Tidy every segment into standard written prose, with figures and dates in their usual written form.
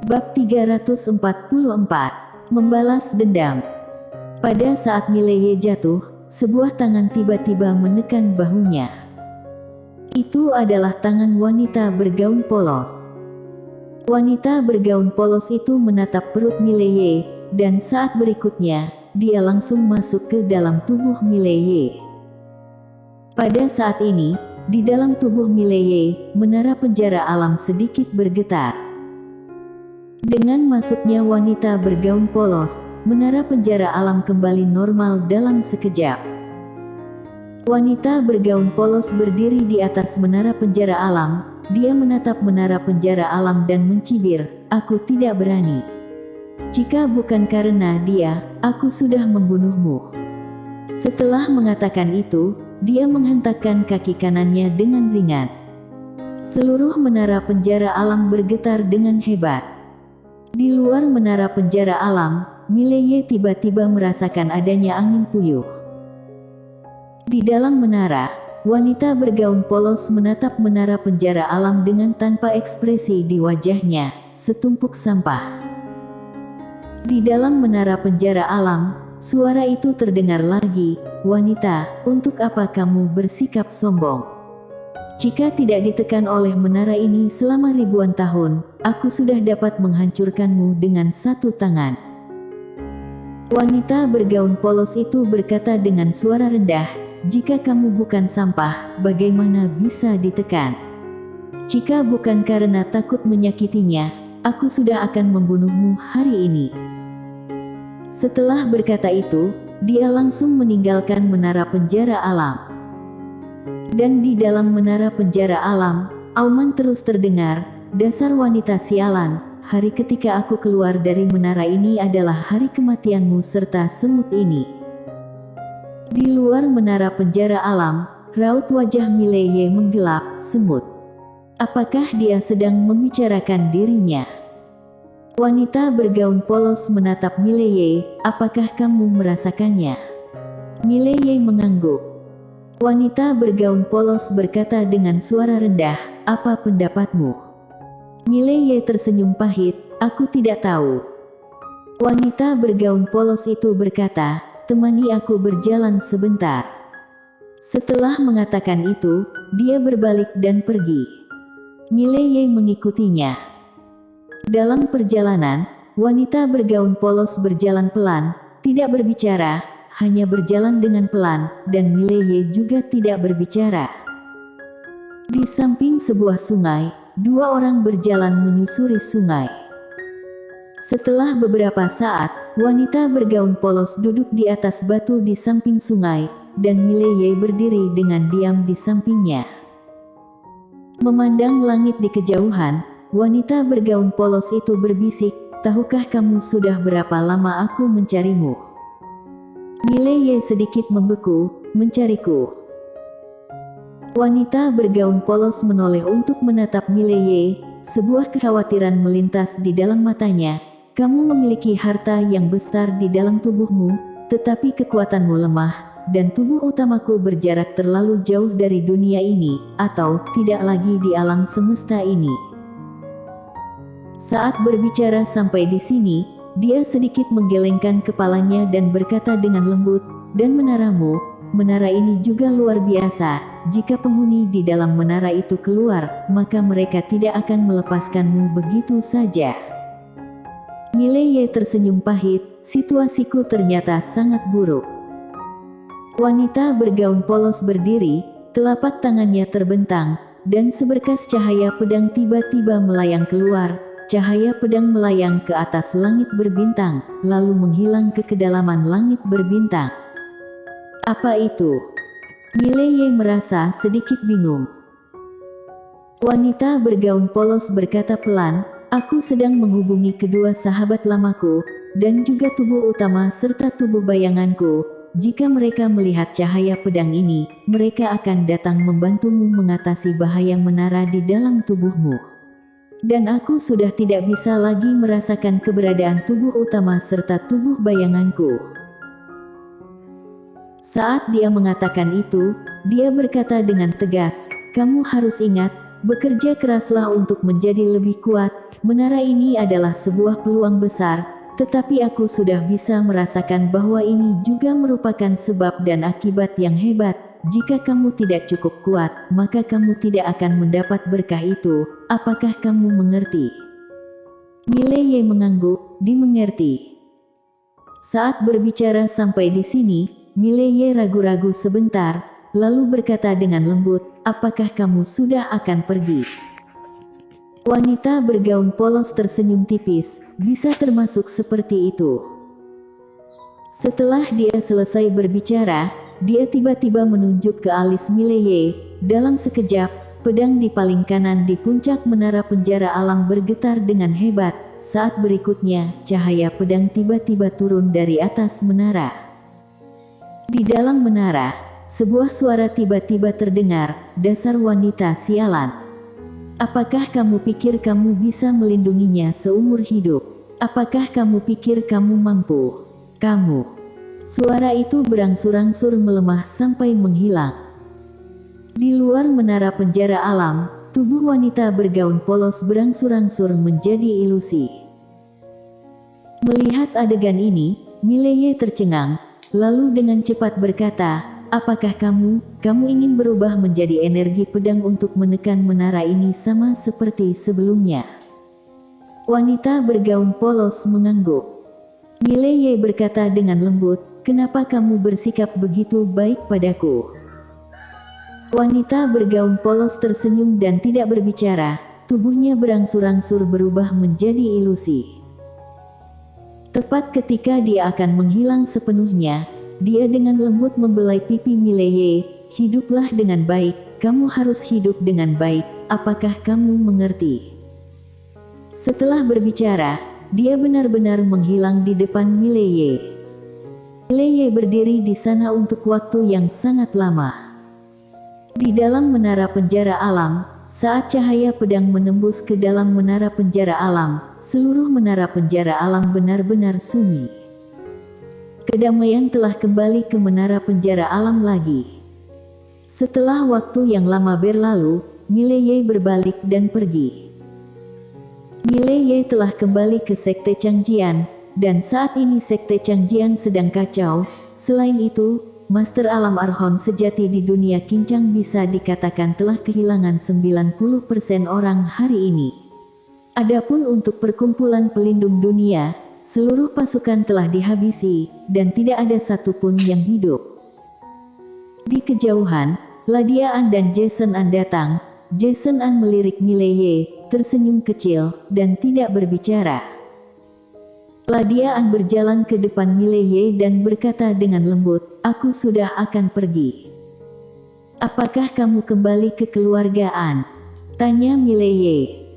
Bab 344. Membalas dendam. Pada saat Mileye jatuh, sebuah tangan tiba-tiba menekan bahunya. Itu adalah tangan wanita bergaun polos. Wanita bergaun polos itu menatap perut Mileye, dan saat berikutnya, dia langsung masuk ke dalam tubuh Mileye. Pada saat ini, di dalam tubuh Mileye, menara penjara alam sedikit bergetar. Dengan masuknya wanita bergaun polos, menara penjara alam kembali normal dalam sekejap. Wanita bergaun polos berdiri di atas menara penjara alam. Dia menatap menara penjara alam dan mencibir, "Aku tidak berani. Jika bukan karena dia, aku sudah membunuhmu." Setelah mengatakan itu, dia menghentakkan kaki kanannya dengan ringan. Seluruh menara penjara alam bergetar dengan hebat. Di luar menara penjara alam, Mileye tiba-tiba merasakan adanya angin puyuh. Di dalam menara, wanita bergaun polos menatap menara penjara alam dengan tanpa ekspresi di wajahnya, setumpuk sampah. Di dalam menara penjara alam, suara itu terdengar lagi, "Wanita, untuk apa kamu bersikap sombong? Jika tidak ditekan oleh menara ini selama ribuan tahun, aku sudah dapat menghancurkanmu dengan satu tangan." Wanita bergaun polos itu berkata dengan suara rendah, "Jika kamu bukan sampah, bagaimana bisa ditekan? Jika bukan karena takut menyakitinya, aku sudah akan membunuhmu hari ini." Setelah berkata itu, dia langsung meninggalkan menara penjara alam. Dan di dalam menara penjara alam, auman terus terdengar, "Dasar wanita sialan, hari ketika aku keluar dari menara ini adalah hari kematianmu serta semut ini." Di luar menara penjara alam, raut wajah Mileye menggelap, "Semut. Apakah dia sedang membicarakan dirinya?" Wanita bergaun polos menatap Mileye, "Apakah kamu merasakannya?" Mileye mengangguk. Wanita bergaun polos berkata dengan suara rendah, "Apa pendapatmu?" Mileye tersenyum pahit, "Aku tidak tahu." Wanita bergaun polos itu berkata, "Temani aku berjalan sebentar." Setelah mengatakan itu, dia berbalik dan pergi. Mileye mengikutinya. Dalam perjalanan, wanita bergaun polos berjalan pelan, tidak berbicara, hanya berjalan dengan pelan, dan Mileye juga tidak berbicara. Di samping sebuah sungai, dua orang berjalan menyusuri sungai. Setelah beberapa saat, wanita bergaun polos duduk di atas batu di samping sungai, dan Mileye berdiri dengan diam di sampingnya. Memandang langit di kejauhan, wanita bergaun polos itu berbisik, "Tahukah kamu sudah berapa lama aku mencarimu?" Mileye sedikit membeku, "Mencariku?" Wanita bergaun polos menoleh untuk menatap Mileye, sebuah kekhawatiran melintas di dalam matanya. "Kamu memiliki harta yang besar di dalam tubuhmu, tetapi kekuatanmu lemah, dan tubuh utamaku berjarak terlalu jauh dari dunia ini, atau tidak lagi di alam semesta ini." Saat berbicara sampai di sini, dia sedikit menggelengkan kepalanya dan berkata dengan lembut, "Dan menaramu, menara ini juga luar biasa. Jika penghuni di dalam menara itu keluar, maka mereka tidak akan melepaskanmu begitu saja." Mileye tersenyum pahit, "Situasiku ternyata sangat buruk." Wanita bergaun polos berdiri, telapak tangannya terbentang, dan seberkas cahaya pedang tiba-tiba melayang keluar. Cahaya pedang melayang ke atas langit berbintang, lalu menghilang ke kedalaman langit berbintang. Apa itu? Mileye merasa sedikit bingung. Wanita bergaun polos berkata pelan, "Aku sedang menghubungi kedua sahabat lamaku, dan juga tubuh utama serta tubuh bayanganku. Jika mereka melihat cahaya pedang ini, mereka akan datang membantumu mengatasi bahaya menara di dalam tubuhmu. Dan aku sudah tidak bisa lagi merasakan keberadaan tubuh utama serta tubuh bayanganku." Saat dia mengatakan itu, dia berkata dengan tegas, "Kamu harus ingat, bekerja keraslah untuk menjadi lebih kuat, menara ini adalah sebuah peluang besar, tetapi aku sudah bisa merasakan bahwa ini juga merupakan sebab dan akibat yang hebat. Jika kamu tidak cukup kuat, maka kamu tidak akan mendapat berkah itu. Apakah kamu mengerti?" Mileye mengangguk, dimengerti. Saat berbicara sampai di sini, Mileye ragu-ragu sebentar, lalu berkata dengan lembut, "Apakah kamu sudah akan pergi?" Wanita bergaun polos tersenyum tipis, bisa termasuk seperti itu. Setelah dia selesai berbicara, dia tiba-tiba menunjuk ke alis Mileye. Dalam sekejap, pedang di paling kanan di puncak menara penjara alam bergetar dengan hebat. Saat berikutnya, cahaya pedang tiba-tiba turun dari atas menara. Di dalam menara, sebuah suara tiba-tiba terdengar, "Dasar wanita sialan. Apakah kamu pikir kamu bisa melindunginya seumur hidup? Apakah kamu pikir kamu mampu? Kamu..." Suara itu berangsur-angsur melemah sampai menghilang. Di luar menara penjara alam, tubuh wanita bergaun polos berangsur-angsur menjadi ilusi. Melihat adegan ini, Mileye tercengang, lalu dengan cepat berkata, "Apakah kamu ingin berubah menjadi energi pedang untuk menekan menara ini sama seperti sebelumnya?" Wanita bergaun polos mengangguk. Mileye berkata dengan lembut, "Kenapa kamu bersikap begitu baik padaku?" Wanita bergaun polos tersenyum dan tidak berbicara, tubuhnya berangsur-angsur berubah menjadi ilusi. Tepat ketika dia akan menghilang sepenuhnya, dia dengan lembut membelai pipi Mileye, "Hiduplah dengan baik, kamu harus hidup dengan baik, apakah kamu mengerti?" Setelah berbicara, dia benar-benar menghilang di depan Mileye. Mileye berdiri di sana untuk waktu yang sangat lama. Di dalam menara penjara alam, saat cahaya pedang menembus ke dalam menara penjara alam, seluruh menara penjara alam benar-benar sunyi. Kedamaian telah kembali ke menara penjara alam lagi. Setelah waktu yang lama berlalu, Mileye berbalik dan pergi. Mileye telah kembali ke Sekte Changjian, dan saat ini Sekte Changjian sedang kacau. Selain itu, Master Alam Arhon sejati di dunia Kincang bisa dikatakan telah kehilangan 90% orang hari ini. Adapun untuk perkumpulan pelindung dunia, seluruh pasukan telah dihabisi, dan tidak ada satupun yang hidup. Di kejauhan, Ladia An dan Jason An datang. Jason An melirik Mileye, tersenyum kecil, dan tidak berbicara. Ladia An berjalan ke depan Mileye dan berkata dengan lembut, "Aku sudah akan pergi." "Apakah kamu kembali ke keluarga An?" tanya Mileye.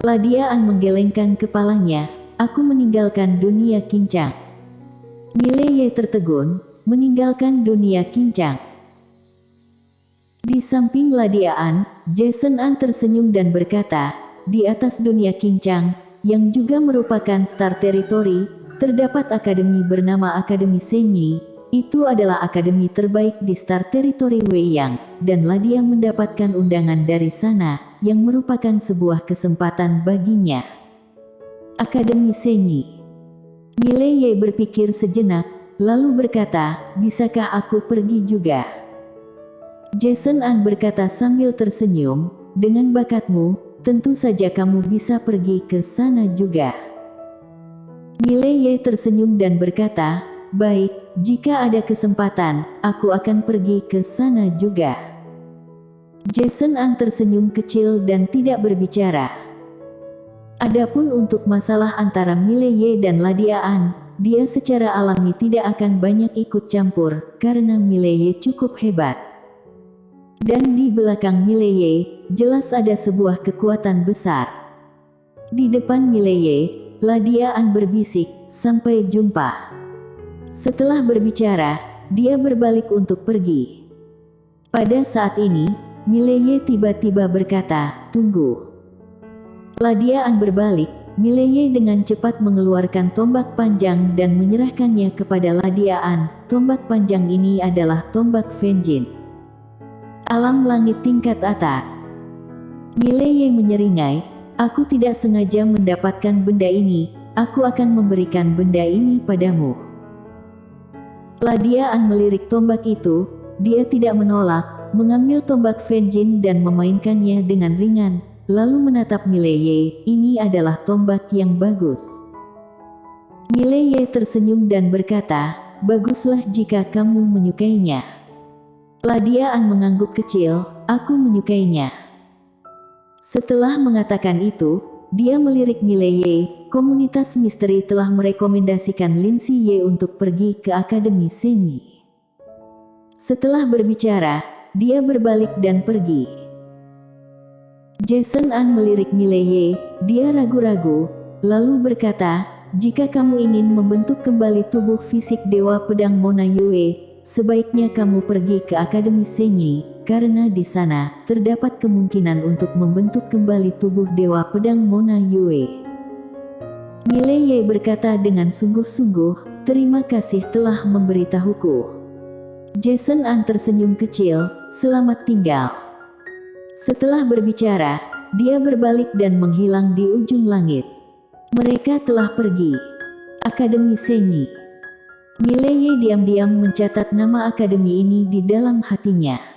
Ladia An menggelengkan kepalanya, "Aku meninggalkan dunia Kincang." Mileye tertegun, "Meninggalkan dunia Kincang?" Di samping Ladia An, Jason An tersenyum dan berkata, "Di atas dunia Kincang, yang juga merupakan Star Territory, terdapat akademi bernama Akademi Senyi. Itu adalah akademi terbaik di Star Territory Weiyang, dan Ladia mendapatkan undangan dari sana, yang merupakan sebuah kesempatan baginya." Akademi Senyi. Mileye berpikir sejenak, lalu berkata, "Bisakah aku pergi juga?" Jason An berkata sambil tersenyum, "Dengan bakatmu, tentu saja kamu bisa pergi ke sana juga." Mileye tersenyum dan berkata, "Baik, jika ada kesempatan, aku akan pergi ke sana juga." Jason An tersenyum kecil dan tidak berbicara. Adapun untuk masalah antara Mileye dan Ladia An, dia secara alami tidak akan banyak ikut campur, karena Mileye cukup hebat. Dan di belakang Mileye, jelas ada sebuah kekuatan besar. Di depan Mileye, Ladia An berbisik, "Sampai jumpa." Setelah berbicara, dia berbalik untuk pergi. Pada saat ini, Mileye tiba-tiba berkata, "Tunggu." Ladia An berbalik, Mileye dengan cepat mengeluarkan tombak panjang dan menyerahkannya kepada Ladia An. Tombak panjang ini adalah tombak Venjin. Alam langit tingkat atas. Mileye menyeringai, Aku tidak sengaja mendapatkan benda ini, aku akan memberikan benda ini padamu. Ladia An melirik tombak itu, dia tidak menolak, mengambil tombak Venjin dan memainkannya dengan ringan, lalu menatap Mileye. Ini adalah tombak yang bagus. Mileye tersenyum dan berkata, baguslah jika kamu menyukainya. Ladia An mengangguk kecil, aku menyukainya. Setelah mengatakan itu, dia melirik Mileye. Komunitas misteri telah merekomendasikan Lin Siye untuk pergi ke Akademi Senyi. Setelah berbicara, dia berbalik dan pergi. Jason An melirik Mileye, dia ragu-ragu, lalu berkata, jika kamu ingin membentuk kembali tubuh fisik Dewa Pedang Mona Yue, sebaiknya kamu pergi ke Akademi Senyi, karena di sana terdapat kemungkinan untuk membentuk kembali tubuh Dewa Pedang Mona Yue. Mileye berkata dengan sungguh-sungguh, terima kasih telah memberitahuku. Jason An tersenyum kecil, selamat tinggal. Setelah berbicara, dia berbalik dan menghilang di ujung langit. Mereka telah pergi. Akademi Senyi. Mileye diam-diam mencatat nama akademi ini di dalam hatinya.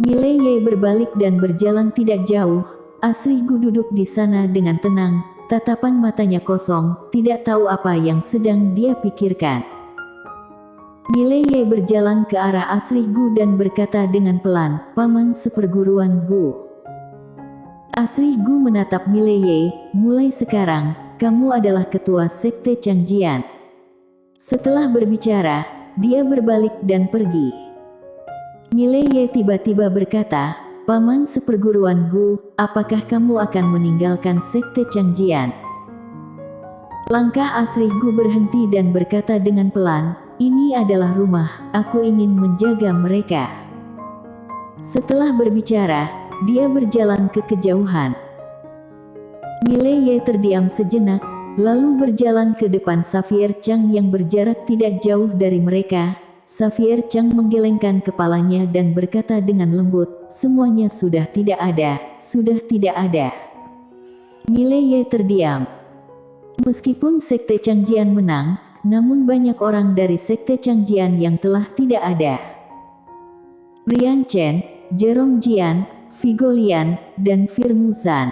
Mileye berbalik dan berjalan tidak jauh. Asri Gu duduk di sana dengan tenang. Tatapan matanya kosong, tidak tahu apa yang sedang dia pikirkan. Mileye berjalan ke arah Asri Gu dan berkata dengan pelan, Paman seperguruan Gu. Asri Gu menatap Mileye, mulai sekarang, kamu adalah ketua Sekte Changjian. Setelah berbicara, dia berbalik dan pergi. Mileye tiba-tiba berkata, Paman seperguruan Gu, apakah kamu akan meninggalkan Sekte Changjian? Langkah Asri Gu berhenti dan berkata dengan pelan, ini adalah rumah, aku ingin menjaga mereka. Setelah berbicara, dia berjalan ke kejauhan. Mileye terdiam sejenak, lalu berjalan ke depan Xavier Chang yang berjarak tidak jauh dari mereka. Xavier Chang menggelengkan kepalanya dan berkata dengan lembut, semuanya sudah tidak ada, sudah tidak ada. Mileye terdiam. Meskipun Sekte Changjian menang, namun banyak orang dari Sekte Changjian yang telah tidak ada. Brian Chen, Jerome Jian, Vigo Lian, dan Firmu Zhan.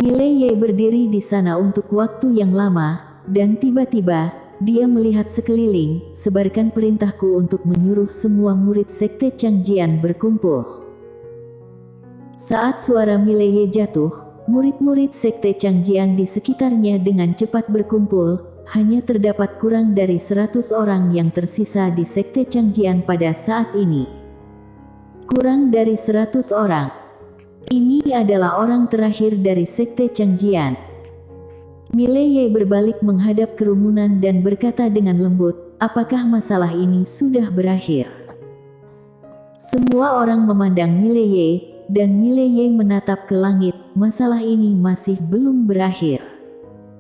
Mileye berdiri di sana untuk waktu yang lama, dan tiba-tiba, dia melihat sekeliling, sebarkan perintahku untuk menyuruh semua murid Sekte Changjian berkumpul. Saat suara Mileye jatuh, murid-murid Sekte Changjian di sekitarnya dengan cepat berkumpul, hanya terdapat kurang dari 100 orang yang tersisa di Sekte Changjian pada saat ini. Kurang dari 100 orang. Ini adalah orang terakhir dari Sekte Changjian. Mileye berbalik menghadap kerumunan dan berkata dengan lembut, apakah masalah ini sudah berakhir? Semua orang memandang Mileye, dan Mileye menatap ke langit, masalah ini masih belum berakhir.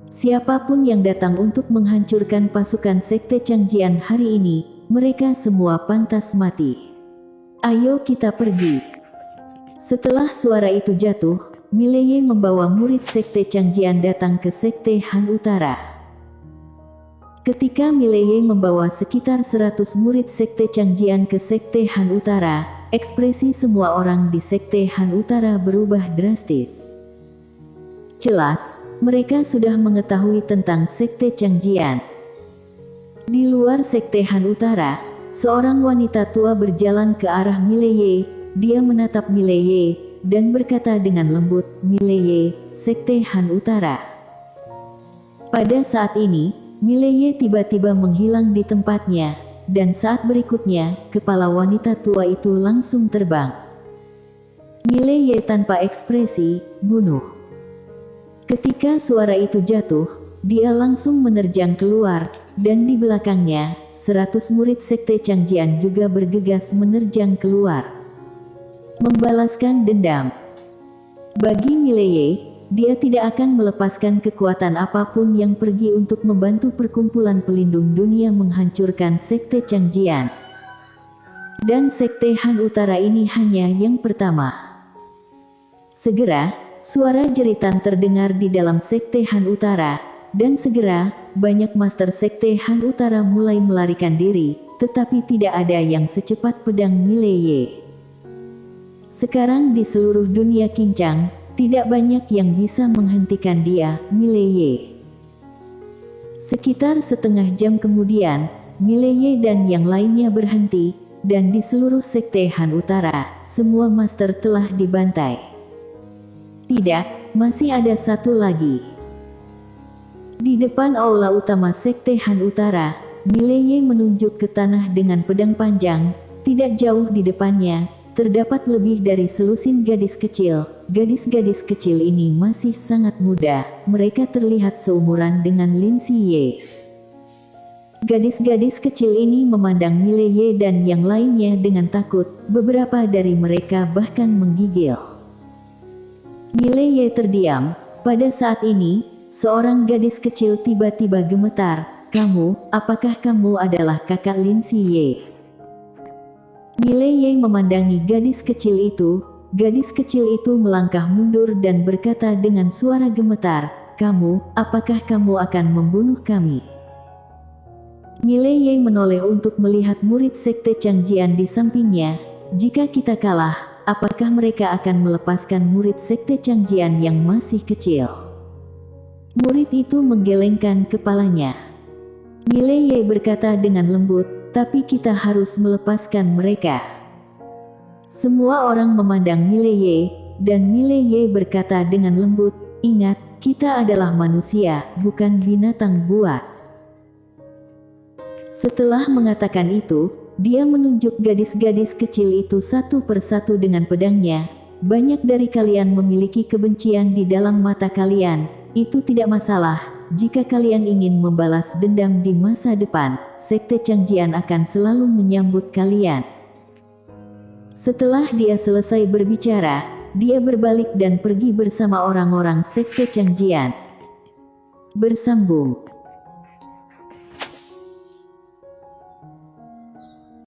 Siapapun yang datang untuk menghancurkan pasukan Sekte Changjian hari ini, mereka semua pantas mati. Ayo kita pergi. Setelah suara itu jatuh, Mileye membawa murid Sekte Changjian datang ke Sekte Han Utara. Ketika Mileye membawa sekitar 100 murid Sekte Changjian ke Sekte Han Utara, ekspresi semua orang di Sekte Han Utara berubah drastis. Jelas, mereka sudah mengetahui tentang Sekte Changjian. Di luar Sekte Han Utara, seorang wanita tua berjalan ke arah Mileye. Dia menatap Mileye dan berkata dengan lembut, Mileye, Sekte Han Utara. Pada saat ini, Mileye tiba-tiba menghilang di tempatnya, dan saat berikutnya, kepala wanita tua itu langsung terbang. Mileye tanpa ekspresi, bunuh. Ketika suara itu jatuh, dia langsung menerjang keluar, dan di belakangnya, 100 murid Sekte Changjian juga bergegas menerjang keluar. Membalaskan dendam. Bagi Mileye, dia tidak akan melepaskan kekuatan apapun yang pergi untuk membantu perkumpulan pelindung dunia menghancurkan Sekte Changjian. Dan Sekte Han Utara ini hanya yang pertama. Segera, suara jeritan terdengar di dalam Sekte Han Utara, dan segera, banyak master Sekte Han Utara mulai melarikan diri, tetapi tidak ada yang secepat pedang Mileye. Sekarang di seluruh dunia Kincang, tidak banyak yang bisa menghentikan dia, Mileye. Sekitar setengah jam kemudian, Mileye dan yang lainnya berhenti, dan di seluruh Sekte Han Utara, semua master telah dibantai. Tidak, masih ada satu lagi. Di depan aula utama Sekte Han Utara, Mileye menunjuk ke tanah dengan pedang panjang. Tidak jauh di depannya, terdapat lebih dari selusin gadis kecil. Gadis-gadis kecil ini masih sangat muda, mereka terlihat seumuran dengan Lin Siye. Gadis-gadis kecil ini memandang Mileye dan yang lainnya dengan takut, beberapa dari mereka bahkan menggigil. Mileye terdiam. Pada saat ini, seorang gadis kecil tiba-tiba gemetar. "Kamu, apakah kamu adalah kakak Lin Siye?" Mileye memandangi gadis kecil itu. Gadis kecil itu melangkah mundur dan berkata dengan suara gemetar, "Kamu, apakah kamu akan membunuh kami?" Mileye menoleh untuk melihat murid Sekte Changjian di sampingnya. "Jika kita kalah, apakah mereka akan melepaskan murid Sekte Changjian yang masih kecil?" Murid itu menggelengkan kepalanya. Mileye berkata dengan lembut, "Tapi kita harus melepaskan mereka." Semua orang memandang Mileye, dan Mileye berkata dengan lembut, "Ingat, kita adalah manusia, bukan binatang buas." Setelah mengatakan itu, dia menunjuk gadis-gadis kecil itu satu persatu dengan pedangnya. "Banyak dari kalian memiliki kebencian di dalam mata kalian. Itu tidak masalah. Jika kalian ingin membalas dendam di masa depan, Sekte Changjian akan selalu menyambut kalian." Setelah dia selesai berbicara, dia berbalik dan pergi bersama orang-orang Sekte Changjian. Bersambung.